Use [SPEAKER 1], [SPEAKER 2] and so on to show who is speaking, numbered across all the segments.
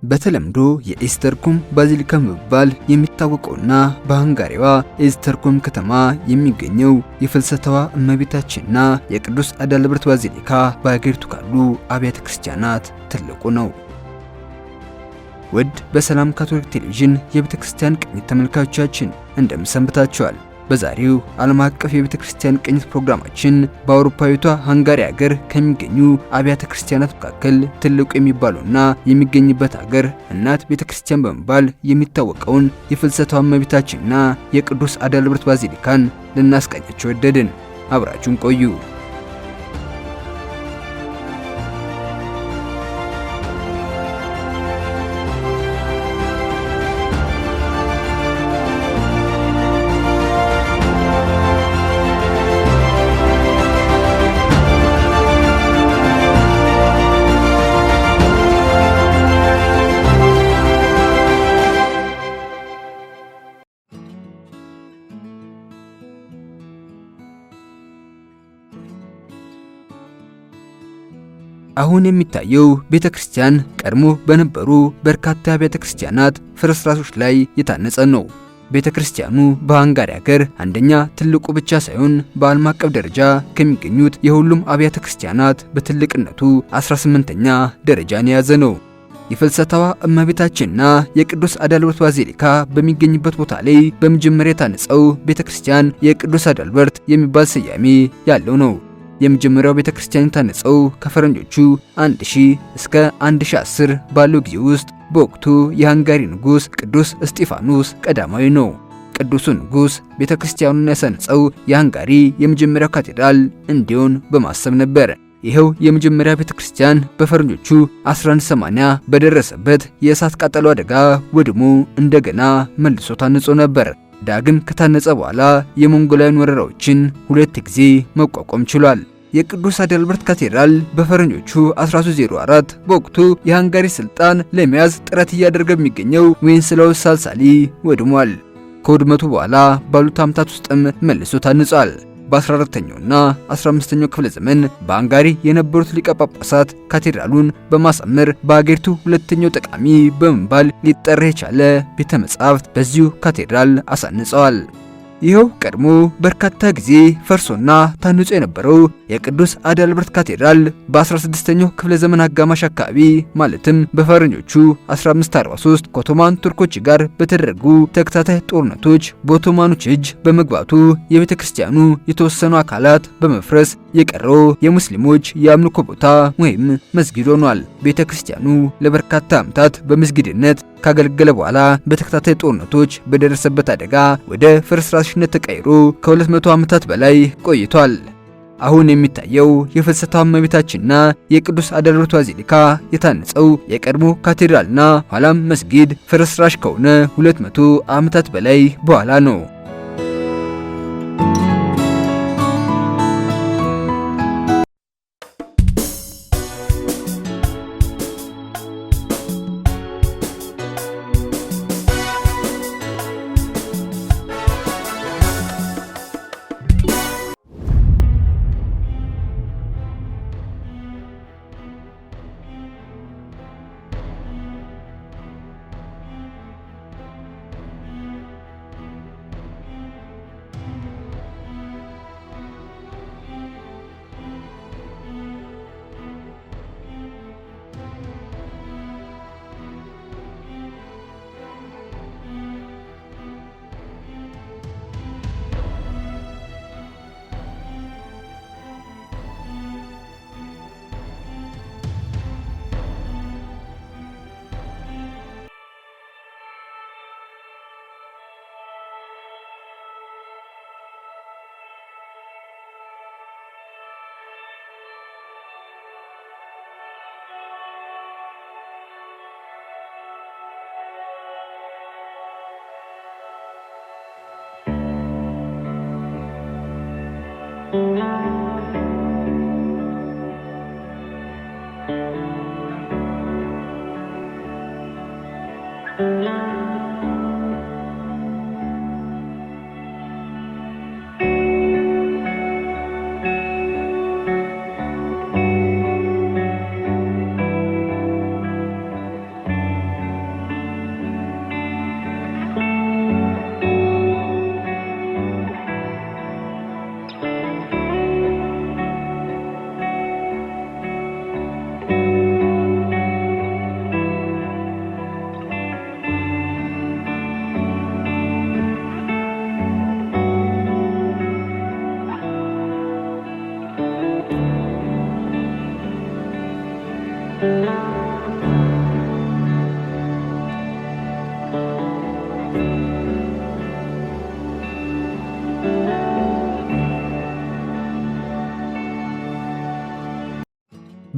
[SPEAKER 1] በተለምዶ የኤስተርኩም ባዚሊካ በመባል የሚታወቀውና በሃንጋሪዋ ኤስተርኩም ከተማ የሚገኘው የፍልሰታዋ እመቤታችንና የቅዱስ አዳልበርት ባዚሊካ በአገሪቱ ካሉ አብያተ ክርስቲያናት ትልቁ ነው። ውድ በሰላም ካቶሊክ ቴሌቪዥን የቤተ ክርስቲያን ቅኝት ተመልካቾቻችን እንደምን ሰንብታችኋል? በዛሬው ዓለም አቀፍ የቤተ ክርስቲያን ቅኝት ፕሮግራማችን በአውሮፓዊቷ ሃንጋሪ ሀገር ከሚገኙ አብያተ ክርስቲያናት መካከል ትልቁ የሚባለውና የሚገኝበት ሀገር እናት ቤተ ክርስቲያን በመባል የሚታወቀውን የፍልሰታዋ እመቤታችንና የቅዱስ አዳልበርት ባዚሊካን ልናስቃኛችሁ ወደድን። አብራችሁን ቆዩ። አሁን የሚታየው ቤተክርስቲያን ቀድሞ በነበሩ በርካታ ቤተክርስቲያናት ፍርስራሾች ላይ የታነጸ ነው። ቤተክርስቲያኑ በሃንጋሪ ሀገር አንደኛ ትልቁ ብቻ ሳይሆን በዓለም አቀፍ ደረጃ ከሚገኙት የሁሉም አብያተ ክርስቲያናት በትልቅነቱ 18ኛ ደረጃን የያዘ ነው። የፍልሰታዋ እመቤታችንና የቅዱስ አዳልበርት ባዚሊካ በሚገኝበት ቦታ ላይ በመጀመሪያ የታነጸው ቤተክርስቲያን የቅዱስ አዳልበርት የሚባል ስያሜ ያለው ነው። የመጀመሪያው ቤተክርስቲያን የታነጸው ከፈረንጆቹ 1000 እስከ 1010 ባለው ጊዜ ውስጥ በወቅቱ የሃንጋሪ ንጉስ ቅዱስ እስጢፋኖስ ቀዳማዊ ነው። ቅዱሱ ንጉስ ቤተክርስቲያኑን ያሳነጸው የሃንጋሪ የመጀመሪያው ካቴድራል እንዲሆን በማሰብ ነበር። ይሄው የመጀመሪያ ቤተክርስቲያን በፈረንጆቹ 1180 በደረሰበት የእሳት ቃጠሎ አደጋ ወድሞ እንደገና መልሶ ታንጾ ነበር። ዳግም ከታነጸ በኋላ የሞንጎላውያን ወረራዎችን ሁለት ጊዜ መቋቋም ችሏል። የቅዱስ አዳልበርት ካቴድራል በፈረንጆቹ 1304 በወቅቱ የሃንጋሪ ስልጣን ለመያዝ ጥረት እያደረገ የሚገኘው ዌንስላውስ ሳልሳሊ ወድሟል። ከውድመቱ በኋላ ባሉት ዓመታት ውስጥም መልሶ ታንጿል። በ14ኛውና 15ኛው ክፍለ ዘመን በሃንጋሪ የነበሩት ሊቀ ጳጳሳት ካቴድራሉን በማሳመር በአገሪቱ ሁለተኛው ጠቃሚ በመባል ሊጠራ የቻለ ቤተ መጻሕፍት በዚሁ ካቴድራል አሳንጸዋል። ይኸው ቀድሞ በርካታ ጊዜ ፈርሶና ታንጾ የነበረው የቅዱስ አዳልበርት ካቴድራል በ16ኛው ክፍለ ዘመን አጋማሽ አካባቢ ማለትም በፈረንጆቹ 1543 ከኦቶማን ቱርኮች ጋር በተደረጉ ተከታታይ ጦርነቶች በኦቶማኖች እጅ በመግባቱ የቤተ ክርስቲያኑ የተወሰኑ አካላት በመፍረስ የቀረው የሙስሊሞች የአምልኮ ቦታ ወይም መስጊድ ሆኗል። ቤተ ክርስቲያኑ ለበርካታ ዓመታት በመስጊድነት ካገለገለ በኋላ በተከታታይ ጦርነቶች በደረሰበት አደጋ ወደ ፍርስራሽነት ተቀይሮ ከ200 ዓመታት በላይ ቆይቷል። አሁን የሚታየው የፍልሰታዋ እመቤታችንና የቅዱስ አዳልበርት ባዚሊካ የታነጸው የቀድሞ ካቴድራልና ኋላም መስጊድ ፍርስራሽ ከሆነ 200 ዓመታት በላይ በኋላ ነው።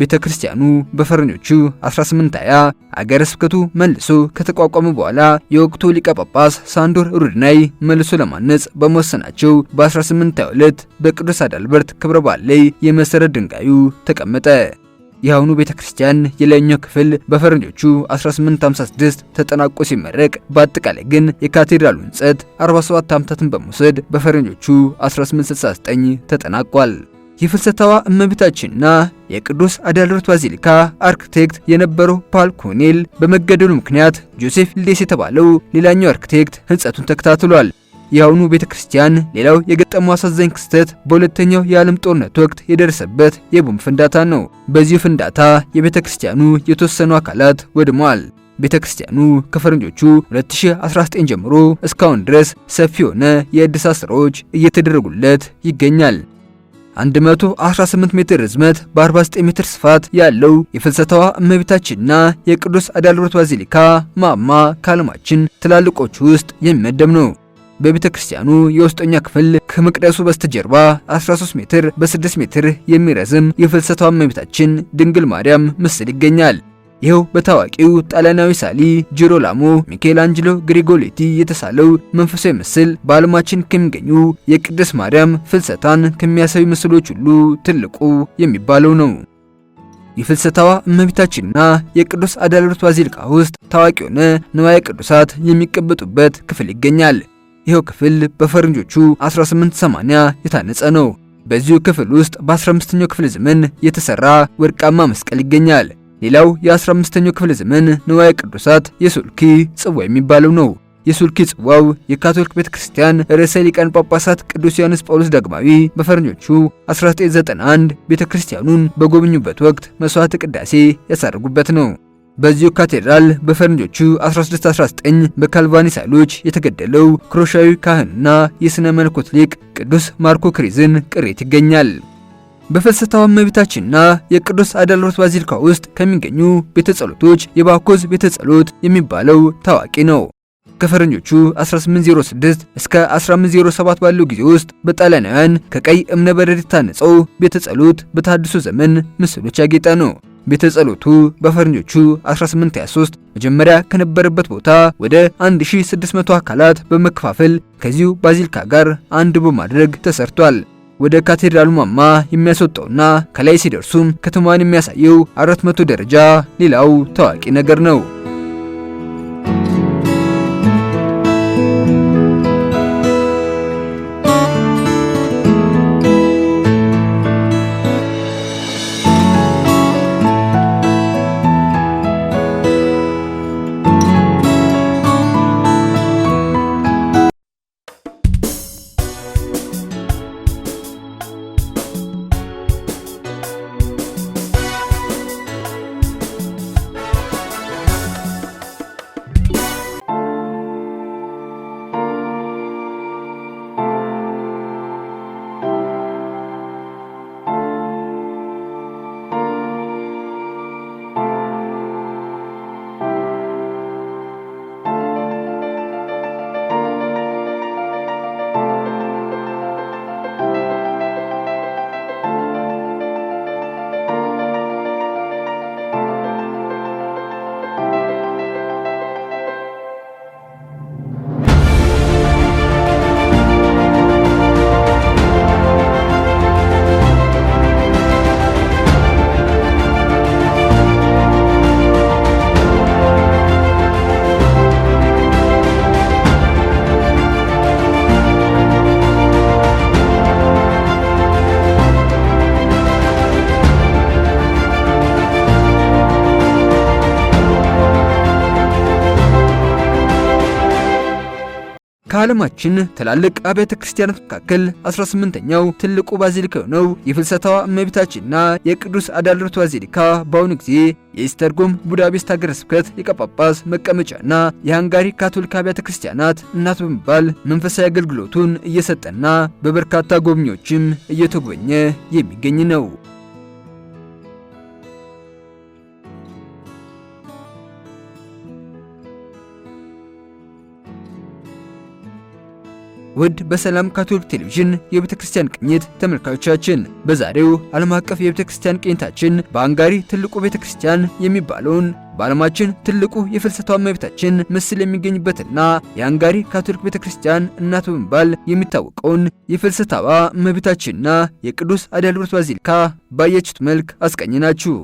[SPEAKER 1] ቤተክርስቲያኑ በፈረንጆቹ 1820 አገረ ስብከቱ መልሶ ከተቋቋመ በኋላ የወቅቱ ሊቀ ጳጳስ ሳንዶር ሩድናይ መልሶ ለማነጽ በመወሰናቸው በ1822 በቅዱስ አዳልበርት ክብረ በዓል ላይ የመሰረት ድንጋዩ ተቀመጠ። የአሁኑ ቤተክርስቲያን የላይኛው ክፍል በፈረንጆቹ 1856 ተጠናቆ ሲመረቅ በአጠቃላይ ግን የካቴድራሉ ሕንጸት 47 ዓመታትን በመውሰድ በፈረንጆቹ 1869 ተጠናቋል። የፍልሰታዋ እመቤታችንና የቅዱስ አዳልበርት ባዚሊካ አርክቴክት የነበረው ፓል ኮኔል በመገደሉ ምክንያት ጆሴፍ ልዴስ የተባለው ሌላኛው አርክቴክት ሕንጸቱን ተከታትሏል። የአሁኑ ቤተክርስቲያን ሌላው የገጠመው አሳዛኝ ክስተት በሁለተኛው የዓለም ጦርነት ወቅት የደረሰበት የቦምብ ፍንዳታ ነው። በዚሁ ፍንዳታ የቤተክርስቲያኑ የተወሰኑ አካላት ወድመዋል። ቤተክርስቲያኑ ከፈረንጆቹ 2019 ጀምሮ እስካሁን ድረስ ሰፊ የሆነ የእድሳት ስራዎች እየተደረጉለት ይገኛል። 118 ሜትር ርዝመት በ49 ሜትር ስፋት ያለው የፍልሰታዋ እመቤታችንና የቅዱስ አዳልበርት ባዚሊካ ማማ ከዓለማችን ትላልቆቹ ውስጥ የሚመደብ ነው። በቤተክርስቲያኑ የውስጠኛ ክፍል ከመቅደሱ በስተጀርባ 13 ሜትር በ6 ሜትር የሚረዝም የፍልሰታዋ እመቤታችን ድንግል ማርያም ምስል ይገኛል። ይኸው በታዋቂው ጣሊያናዊ ሳሊ ጂሮላሞ ሚኬላንጀሎ ግሪጎሌቲ የተሳለው መንፈሳዊ ምስል በዓለማችን ከሚገኙ የቅድስት ማርያም ፍልሰታን ከሚያሳዩ ምስሎች ሁሉ ትልቁ የሚባለው ነው። የፍልሰታዋ እመቤታችንና የቅዱስ አዳልበርት ባዚሊካ ውስጥ ታዋቂ የሆነ ንዋየ ቅዱሳት የሚቀመጡበት ክፍል ይገኛል። ይኸው ክፍል በፈረንጆቹ 1880 የታነጸ ነው። በዚሁ ክፍል ውስጥ በ15ኛው ክፍለ ዘመን የተሰራ ወርቃማ መስቀል ይገኛል። ሌላው የ15ኛው ክፍለ ዘመን ንዋየ ቅዱሳት የሱልኪ ጽዋ የሚባለው ነው። የሱልኪ ጽዋው የካቶሊክ ቤተክርስቲያን ርዕሰ ሊቃነ ጳጳሳት ቅዱስ ዮሐንስ ጳውሎስ ዳግማዊ በፈረንጆቹ 1991 ቤተክርስቲያኑን በጎበኙበት ወቅት መስዋዕተ ቅዳሴ ያሳረጉበት ነው። በዚሁ ካቴድራል በፈረንጆቹ 1619 በካልቫኒስ ኃይሎች የተገደለው ክሮሻዊ ካህንና የሥነ መለኮት ሊቅ ቅዱስ ማርኮ ክሪዝን ቅሪት ይገኛል። በፍልሰታዋ እመቤታችንና የቅዱስ አዳልበርት ባዚሊካ ውስጥ ከሚገኙ ቤተ ጸሎቶች የባኮዝ ቤተ ጸሎት የሚባለው ታዋቂ ነው። ከፈረንጆቹ 1806 እስከ 1807 ባለው ጊዜ ውስጥ በጣሊያናውያን ከቀይ እብነ በረድ የታነጸው ቤተ ጸሎት በተሐድሶ ዘመን ምስሎች ያጌጠ ነው። ቤተ ጸሎቱ በፈረንጆቹ 1823 መጀመሪያ ከነበረበት ቦታ ወደ 1600 አካላት በመከፋፈል ከዚሁ ባዚሊካ ጋር አንድ በማድረግ ተሰርቷል። ወደ ካቴድራሉ ማማ የሚያስወጣውና ከላይ ሲደርሱም ከተማዋን የሚያሳየው 400 ደረጃ ሌላው ታዋቂ ነገር ነው። ከዓለማችን ትላልቅ አብያተ ክርስቲያናት መካከል 18ኛው ትልቁ ባዚሊካ ነው የፍልሰታዋ እመቤታችንና የቅዱስ አዳልበርት ባዚሊካ በአሁኑ ጊዜ የኢስተርጎም ቡዳፔስት ሀገረ ስብከት ሊቀ ጳጳስ መቀመጫና የሃንጋሪ ካቶሊክ አብያተ ክርስቲያናት እናት በመባል መንፈሳዊ አገልግሎቱን እየሰጠና በበርካታ ጎብኚዎችም እየተጎበኘ የሚገኝ ነው። ውድ በሰላም ካቶሊክ ቴሌቪዥን የቤተ ክርስቲያን ቅኝት ተመልካቾቻችን በዛሬው ዓለም አቀፍ የቤተ ክርስቲያን ቅኝታችን በሃንጋሪ ትልቁ ቤተ ክርስቲያን የሚባለውን በዓለማችን ትልቁ የፍልሰቷ እመቤታችን ምስል የሚገኝበትና የሃንጋሪ ካቶሊክ ቤተ ክርስቲያን እናት በመባል የሚታወቀውን የፍልሰታዋ እመቤታችንና የቅዱስ አድልብሮስ ባዚሊካ ባያችሁት መልክ አስቀኝናችሁ።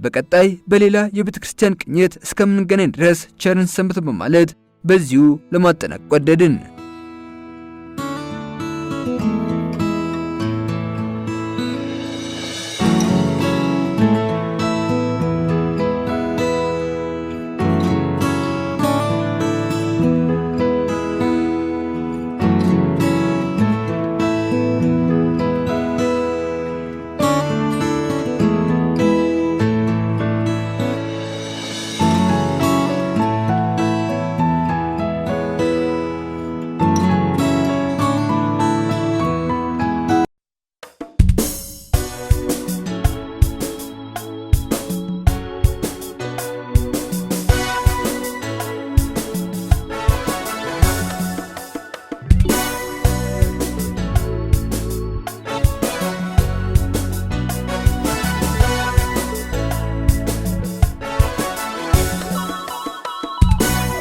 [SPEAKER 1] በቀጣይ በሌላ የቤተ ክርስቲያን ቅኝት እስከምንገናኝ ድረስ ቸርን ሰንብቱ በማለት በዚሁ ለማጠናቀቅ ወደድን።